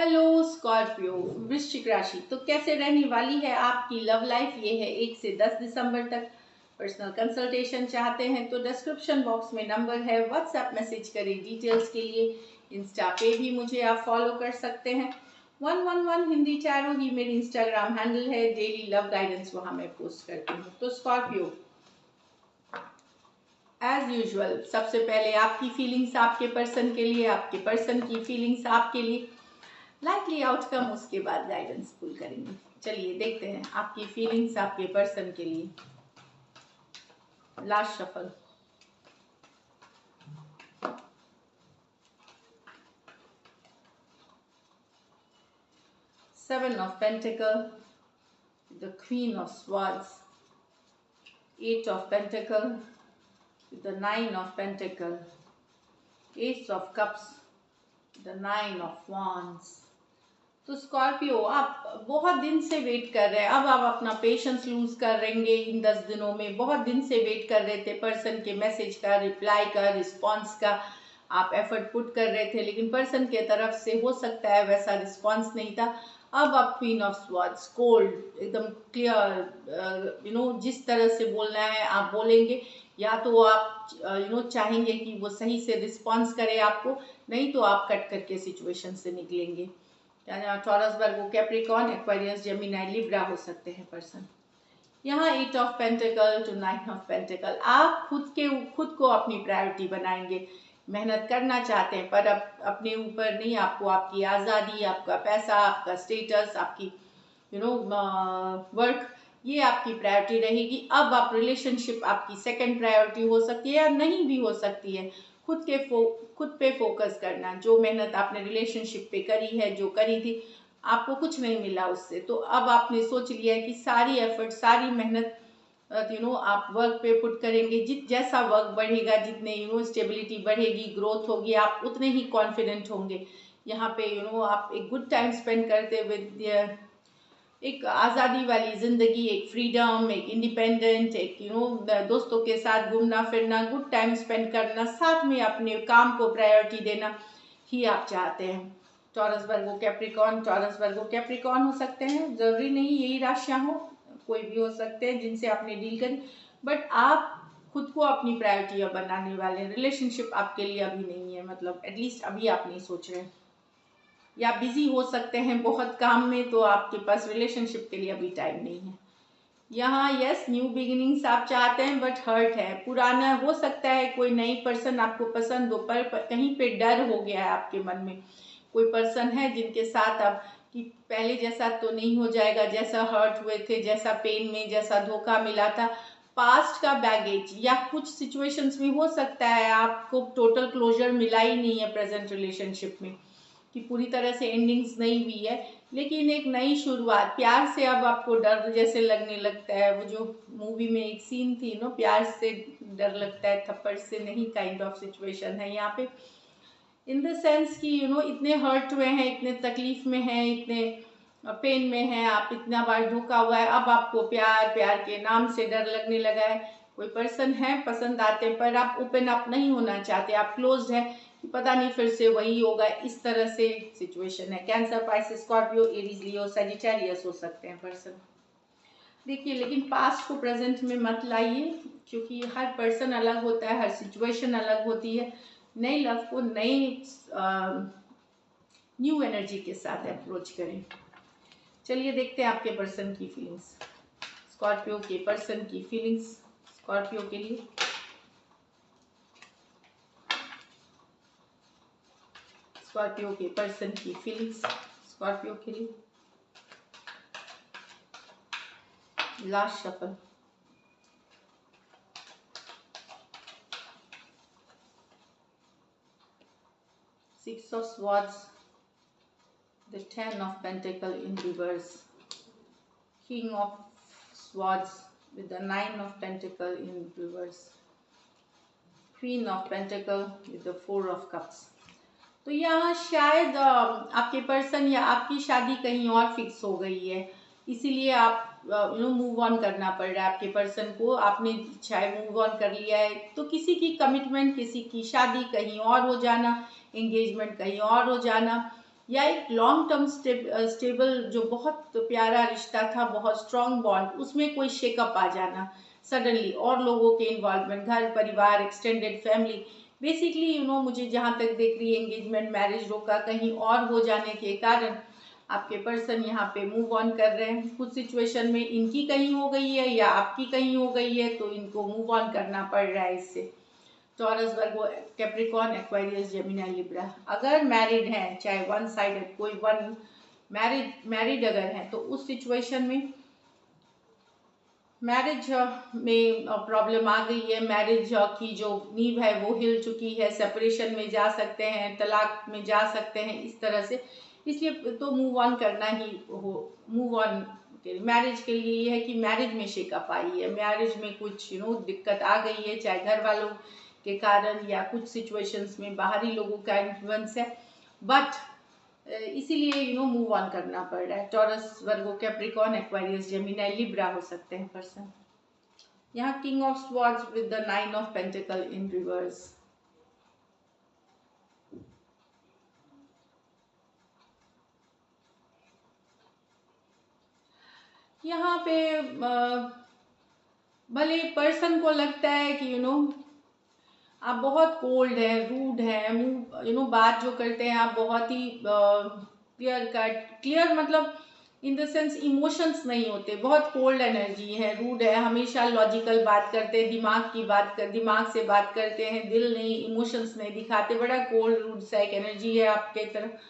Hello Scorpio, वृश्चिक राशि। तो कैसे रहने वाली है आपकी लव लाइफ, ये है 1 से 10 दिसंबर तक। पर्सनल कंसल्टेशन चाहते हैं तो डिस्क्रिप्शन बॉक्स में नंबर है, व्हाट्सएप मैसेज करें डिटेल्स के लिए। इंस्टा पे भी मुझे आप फॉलो कर सकते हैं। 111 हिंदी टैरो ही मेरी इंस्टाग्राम हैंडल है। डेली लव गाइडेंस वहां मैं पोस्ट करती हूँ। तो स्कॉर्पियो, एज यूजुअल सबसे पहले आपकी फीलिंग्स आपके पर्सन के लिए, आपके पर्सन की फीलिंग्स आपके लिए, लाइकली आउटकम, उसके बाद गाइडेंस पुल करेंगे। चलिए देखते हैं आपकी फीलिंग्स आपके पर्सन के लिए। Last shuffle. Seven of pentacle, the queen of swords, eight of pentacle, the nine of pentacle, ace of cups, the nine of wands. तो स्कॉर्पियो, आप बहुत दिन से वेट कर रहे हैं। अब आप अपना पेशेंस लूज कर रहेंगे इन 10 दिनों में। बहुत दिन से वेट कर रहे थे पर्सन के मैसेज का, रिप्लाई का, रिस्पांस का। आप एफर्ट पुट कर रहे थे लेकिन पर्सन के तरफ से हो सकता है वैसा रिस्पांस नहीं था। अब आप क्वीन ऑफ स्वॉर्ड्स, कोल्ड, एकदम क्लियर, जिस तरह से बोलना है आप बोलेंगे। या तो आप चाहेंगे कि वो सही से रिस्पांस करे आपको, नहीं तो आप कट करके सिचुएशन से निकलेंगे। Taurus, Virgo, Capricorn, Aquarius, Gemini, Libra हो सकते हैं पर्सन। यहाँ 8 of pentacle to 9 of pentacle. आप खुद को अपनी प्रायोरिटी बनाएंगे। मेहनत करना चाहते हैं पर अब अपने ऊपर नहीं, आपको आपकी आज़ादी, आपका पैसा, आपका स्टेटस, आपकी वर्क, ये आपकी प्रायोरिटी रहेगी। अब आप रिलेशनशिप आपकी सेकंड प्रायोरिटी हो सकती है या नहीं भी हो सकती है। खुद पे फोकस करना। जो मेहनत आपने रिलेशनशिप पे करी है, जो करी थी, आपको कुछ नहीं मिला उससे, तो अब आपने सोच लिया है कि सारी एफर्ट, सारी मेहनत आप वर्क पे पुट करेंगे। जैसा वर्क बढ़ेगा, जितने स्टेबिलिटी बढ़ेगी, ग्रोथ होगी, आप उतने ही कॉन्फिडेंट होंगे। यहाँ पे आप एक गुड टाइम स्पेंड करते हुए, एक आज़ादी वाली ज़िंदगी, एक फ्रीडम, एक इंडिपेंडेंट, एक दोस्तों के साथ घूमना फिरना, गुड टाइम स्पेंड करना, साथ में अपने काम को प्रायोरिटी देना ही आप चाहते हैं। Taurus, Virgo, Capricorn. Taurus, Virgo, Capricorn हो सकते हैं, जरूरी नहीं यही राशियां हो, कोई भी हो सकते हैं जिनसे आपने डील करी। बट आप खुद को अपनी प्रायोरिटी बनाने वाले। रिलेशनशिप आपके लिए अभी नहीं है, मतलब एटलीस्ट अभी आप नहीं सोच रहे हैं, या बिजी हो सकते हैं बहुत काम में, तो आपके पास रिलेशनशिप के लिए अभी टाइम नहीं है। यहाँ यस, न्यू बिगिनिंग्स आप चाहते हैं बट हर्ट है। पुराना हो सकता है, कोई नई पर्सन आपको पसंद हो पर कहीं पे डर हो गया है आपके मन में। कोई पर्सन है जिनके साथ अब कि पहले जैसा तो नहीं हो जाएगा, जैसा हर्ट हुए थे, जैसा पेन में, जैसा धोखा मिला था। पास्ट का बैगेज या कुछ सिचुएशंस में हो सकता है आपको टोटल क्लोजर मिला ही नहीं है प्रेजेंट रिलेशनशिप में, कि पूरी तरह से एंडिंग्स नहीं हुई है, लेकिन एक नई शुरुआत। प्यार से अब आपको डर जैसे लगने लगता है। वो जो मूवी में एक सीन थी प्यार से डर लगता है, थप्पड़ से नहीं, काइंड ऑफ सिचुएशन है यहाँ पे। इन द सेंस कि इतने हर्ट हुए हैं, इतने तकलीफ में हैं, इतने पेन में हैं, आप इतना बार धोखा हुआ है, अब आपको प्यार के नाम से डर लगने लगा है। कोई पर्सन है पसंद आते हैं पर आप ओपन अप नहीं होना चाहते, आप क्लोज्ड है कि पता नहीं फिर से वही होगा, इस तरह से सिचुएशन है। कैंसर, पाइसेस, स्कॉर्पियो, एरीज, लियो, सजिटेरियस हो सकते हैं पर्सन। देखिए, लेकिन पास्ट को प्रेजेंट में मत लाइए, क्योंकि हर पर्सन अलग होता है, हर सिचुएशन अलग होती है। नई लव को नई न्यू एनर्जी के साथ अप्रोच करें। चलिए देखते हैं आपके पर्सन की फीलिंग्स, स्कॉर्पियो के पर्सन की फीलिंग्स स्कॉर्पियो के लिए। स्कॉर्पियो के पर्सन की फीलिंग्स स्कॉर्पियो के लिए। Last shuffle. Six of Swords, the Ten of Pentacle in reverse, King of Swords with the Nine of Pentacle in reverse, Queen of Pentacle with the Four of Cups। तो यहाँ शायद आपके person या आपकी शादी कहीं और फिक्स हो गई है, इसीलिए आप मूव ऑन करना पड़ रहा है आपके पर्सन को। आपने शायद मूव ऑन कर लिया है, तो किसी की कमिटमेंट, किसी की शादी कहीं और हो जाना, एंगेजमेंट कहीं और हो जाना, या एक लॉन्ग टर्म स्टेबल जो बहुत प्यारा रिश्ता था, बहुत स्ट्रॉन्ग बॉन्ड, उसमें कोई शेकअप आ जाना सडनली, और लोगों के इन्वॉल्वमेंट, घर परिवार, एक्सटेंडेड फैमिली, बेसिकली मुझे जहाँ तक देख रही है एंगेजमेंट मैरिज रोका कहीं और हो जाने के कारण आपके पर्सन यहाँ पे मूव ऑन कर रहे हैं। कुछ सिचुएशन में इनकी कहीं हो गई है या आपकी कहीं हो गई है, तो इनको मूव ऑन करना पड़ रहा है इससे। Taurus, Virgo, Capricorn, Aquarius, Gemini, Libra. अगर मैरिड हैं, चाहे वन साइडेड, कोई वन मैरिड अगर हैं, तो उस सिचुएशन में मैरिज में प्रॉब्लम आ गई है, मैरिज की जो नींव है वो हिल चुकी है, सेपरेशन में जा सकते हैं, तलाक में जा सकते हैं, इस तरह से। इसलिए तो मूव ऑन करना ही हो, मूव ऑन मैरिज के लिए ये है कि मैरिज में शेकअप आई है, मैरिज में कुछ दिक्कत आ गई है, चाहे घर वालों के कारण या कुछ सिचुएशंस में बाहरी लोगों का इन्फ्लुएंस है, बट इसीलिए मूव ऑन करना पड़ रहा है। Taurus, Virgo, Capricorn, Aquarius, Gemini, Libra हो सकते हैं पर्सन। यहाँ king of swords with the 9 of pentacle in reverse. यहाँ पे भले पर्सन को लगता है कि आप बहुत कोल्ड है, रूड है, मुंह बात जो करते हैं आप बहुत ही क्लियर कट, क्लियर मतलब इन द सेंस इमोशंस नहीं होते, बहुत कोल्ड एनर्जी है, रूड है, हमेशा लॉजिकल बात करते हैं, दिमाग से बात करते हैं, दिल नहीं, इमोशंस नहीं दिखाते, बड़ा कोल्ड रूड सा एक एनर्जी है आपके तरफ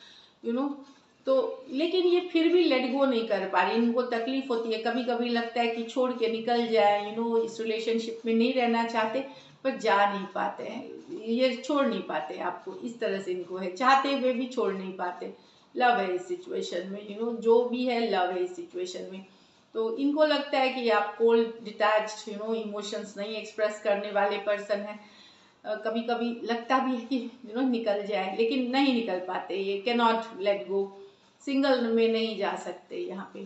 तो लेकिन ये फिर भी लेट गो नहीं कर पा रही, इनको तकलीफ होती है, कभी कभी लगता है कि छोड़ के निकल जाए, इस रिलेशनशिप में नहीं रहना चाहते पर जा नहीं पाते हैं, ये छोड़ नहीं पाते आपको, इस तरह से इनको है, चाहते हुए भी छोड़ नहीं पाते। लव है इस सिचुएशन में, जो भी है लव है इस सिचुएशन में। तो इनको लगता है कि आप कोल्ड डिटैच्ड इमोशंस नहीं एक्सप्रेस करने वाले पर्सन हैं। कभी कभी लगता भी है कि निकल जाए, लेकिन नहीं निकल पाते, ये can not let go, single में नहीं जा सकते यहाँ पे।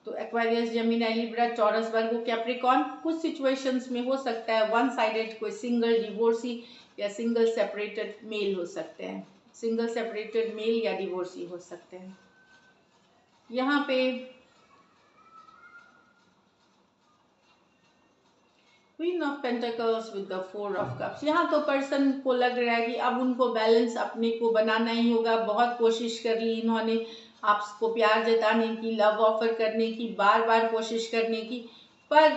तो Aquarius, Gemini, Libra, taurus, Virgo, Capricorn कुछ सिचुएशंस में हो सकता है वन साइडेड, कोई सिंगल डिवोर्सी या सिंगल सेपरेटेड मेल हो सकते हैं, सिंगल सेपरेटेड मेल या डिवोर्सी हो सकते हैं। यहाँ पे queen of pentacles with the 4 of cups, यहाँ तो पर्सन को लग रहा है कि अब उनको बैलेंस अपने को बनाना ही होगा, बहुत कोशिश कर ली इन्होंने आपको प्यार जताने की, लव ऑफर करने की, बार बार कोशिश करने की, पर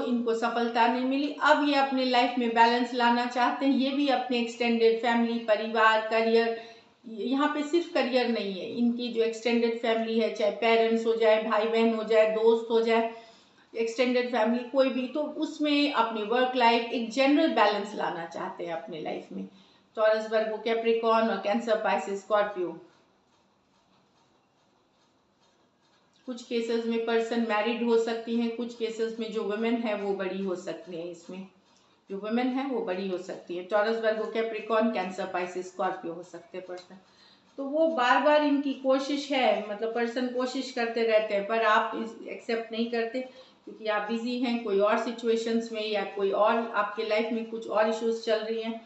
इनको सफलता नहीं मिली। अब ये अपने लाइफ में बैलेंस लाना चाहते हैं, ये भी अपने एक्सटेंडेड फैमिली, परिवार, करियर, यहाँ पे सिर्फ करियर नहीं है, इनकी जो एक्सटेंडेड फैमिली है, चाहे पेरेंट्स हो जाए, भाई बहन हो जाए, दोस्त हो जाए, एक्सटेंडेड फैमिली कोई भी, तो उसमें अपनी वर्क लाइफ एक जनरल बैलेंस लाना चाहते हैं अपने लाइफ में। टॉरस, वर्गो, कैप्रिकॉर्न और कैंसर, पाइसेस, स्कॉर्पियो। कुछ केसेस में पर्सन मैरिड हो सकती हैं, कुछ केसेस में जो वुमेन है वो बड़ी हो सकती है, इसमें जो वुमेन है वो बड़ी हो सकती है। Taurus, Virgo, Capricorn, cancer, Pisces, Scorpio हो सकते हैं पर्सन। तो वो बार बार इनकी कोशिश है, मतलब पर्सन कोशिश करते रहते हैं, पर आप एक्सेप्ट नहीं करते क्योंकि आप बिजी हैं कोई और सिचुएशंस में, या कोई और आपके लाइफ में कुछ और इश्यूज चल रही हैं,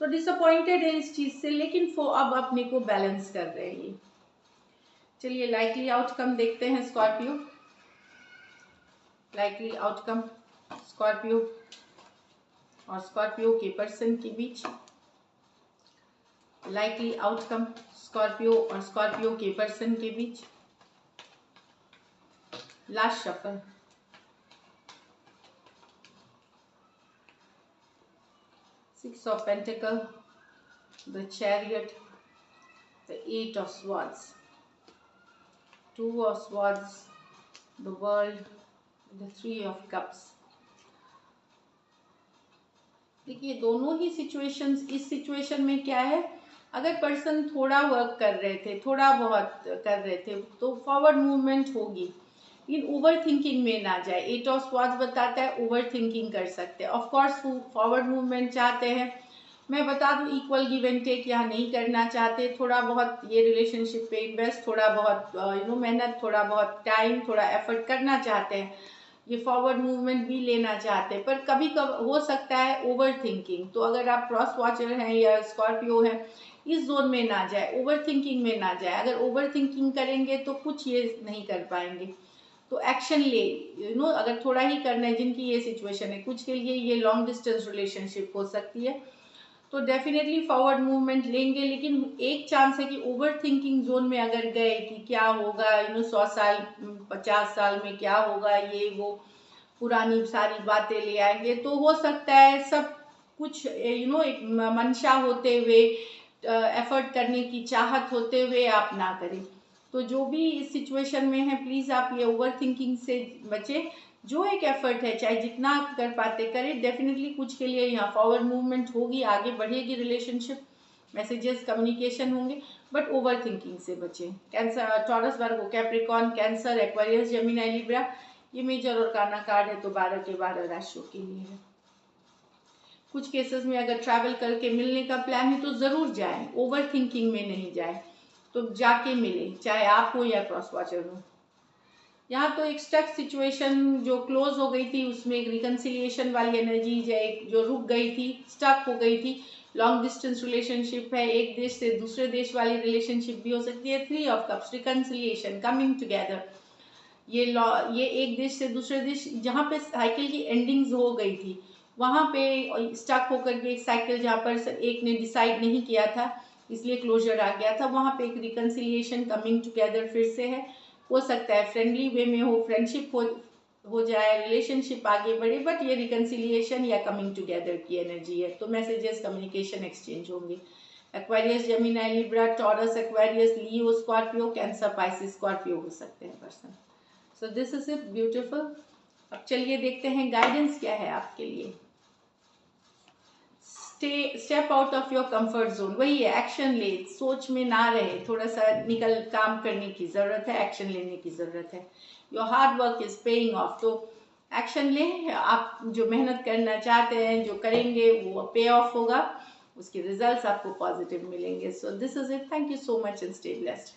तो डिसअपॉइंटेड है इस चीज़ से, लेकिन वो अब अपने को बैलेंस कर रहे हैं। चलिए लाइकली आउटकम देखते हैं स्कॉर्पियो, लाइकली आउटकम स्कॉर्पियो और स्कॉर्पियो के पर्सन के बीच, लाइकली आउटकम स्कॉर्पियो और स्कॉर्पियो के पर्सन के बीच। Last shuffle, six of pentacle, the chariot, the 8 of swords, 2 of swords, the world, the 3 of cups। देखिए दोनों ही सिचुएशंस, इस सिचुएशन में क्या है, अगर पर्सन थोड़ा वर्क कर रहे थे, थोड़ा बहुत कर रहे थे, तो फॉरवर्ड मूवमेंट होगी, लेकिन ओवर थिंकिंग में ना जाए। 8 ऑफ स्वॉर्ड्स बताता है ओवर थिंकिंग कर सकते हैं, ऑफकोर्स फॉरवर्ड मूवमेंट चाहते हैं, मैं बता दूं इक्वल गिव एंड टेक यहाँ नहीं करना चाहते, थोड़ा बहुत ये रिलेशनशिप पे इन्वेस्ट, थोड़ा बहुत मेहनत, थोड़ा बहुत टाइम, थोड़ा एफर्ट करना चाहते हैं, ये फॉरवर्ड मूवमेंट भी लेना चाहते हैं, पर कभी कभी हो सकता है ओवर थिंकिंग। तो अगर आप क्रॉस वॉचर हैं या स्कॉर्पियो हैं, इस जोन में ना जाए, ओवर थिंकिंग में ना जाए। अगर ओवर थिंकिंग करेंगे तो कुछ ये नहीं कर पाएंगे। तो एक्शन ले, अगर थोड़ा ही करना है, जिनकी ये सिचुएशन है, कुछ के लिए ये लॉन्ग डिस्टेंस रिलेशनशिप हो सकती है, तो डेफिनेटली फॉरवर्ड मूवमेंट लेंगे। लेकिन एक चांस है कि ओवर थिंकिंग जोन में अगर गए कि क्या होगा, 100 साल 50 साल में क्या होगा, ये वो पुरानी सारी बातें ले आएंगे, तो हो सकता है सब कुछ एक मंशा होते हुए, एफर्ट करने की चाहत होते हुए आप ना करें। तो जो भी इस सिचुएशन में है, प्लीज़ आप ये ओवर थिंकिंग से बचें। जो एक एफर्ट है, चाहे जितना आप कर पाते करें, डेफिनेटली कुछ के लिए यहाँ फॉरवर्ड मूवमेंट होगी, आगे बढ़ेगी रिलेशनशिप, मैसेजेस कम्युनिकेशन होंगे, बट ओवर थिंकिंग से बचें। Cancer, Taurus, Virgo, Capricorn, Cancer, Aquarius, Gemini, Libra, ये मेजर और काना कार्ड है, तो 12 के 12 राशियों के लिए है। कुछ केसेस में अगर ट्रैवल करके मिलने का प्लान है तो ज़रूर जाएं, ओवर थिंकिंग में नहीं जाएं, तो जाके मिले, चाहे आप हो या क्रॉस वॉचर हो। यहाँ तो एक स्टक सिचुएशन जो क्लोज हो गई थी, उसमें एक रिकन्सिलिएशन वाली एनर्जी जो रुक गई थी, स्टक हो गई थी। लॉन्ग डिस्टेंस रिलेशनशिप है, एक देश से दूसरे देश वाली रिलेशनशिप भी हो सकती है। 3 of cups, reconciliation, coming together. ये एक देश से दूसरे देश, जहाँ पे साइकिल की एंडिंग्स हो गई थी, वहाँ पे स्टक होकर के एक साइकिल, जहाँ पर एक ने डिसाइड नहीं किया था, इसलिए क्लोजर आ गया था, वहाँ पे एक रिकन्सिलिएशन, कमिंग टुगेदर फिर से है। हो सकता है फ्रेंडली वे में हो, फ्रेंडशिप हो जाए, रिलेशनशिप आगे बढ़े, बट ये रिकन्सिलिएशन या कमिंग टुगेदर की एनर्जी है। तो मैसेजेस, कम्युनिकेशन एक्सचेंज होंगे। Aquarius, Gemini, Libra, Taurus, Aquarius, Leo, Scorpio, Cancer, Pisces, Scorpio हो सकते हैं person. So this is it, beautiful. अब चलिए देखते हैं गाइडेंस क्या है आपके लिए। Step out of your comfort zone, वही है, एक्शन ले, सोच में ना रहे, थोड़ा सा निकल काम करने की जरूरत है, एक्शन लेने की जरूरत है। Your hard work is paying off, तो एक्शन लें। आप जो मेहनत करना चाहते हैं, जो करेंगे, वो पे ऑफ होगा, उसके रिजल्ट्स आपको पॉजिटिव मिलेंगे। सो this is it, thank you so much and stay blessed.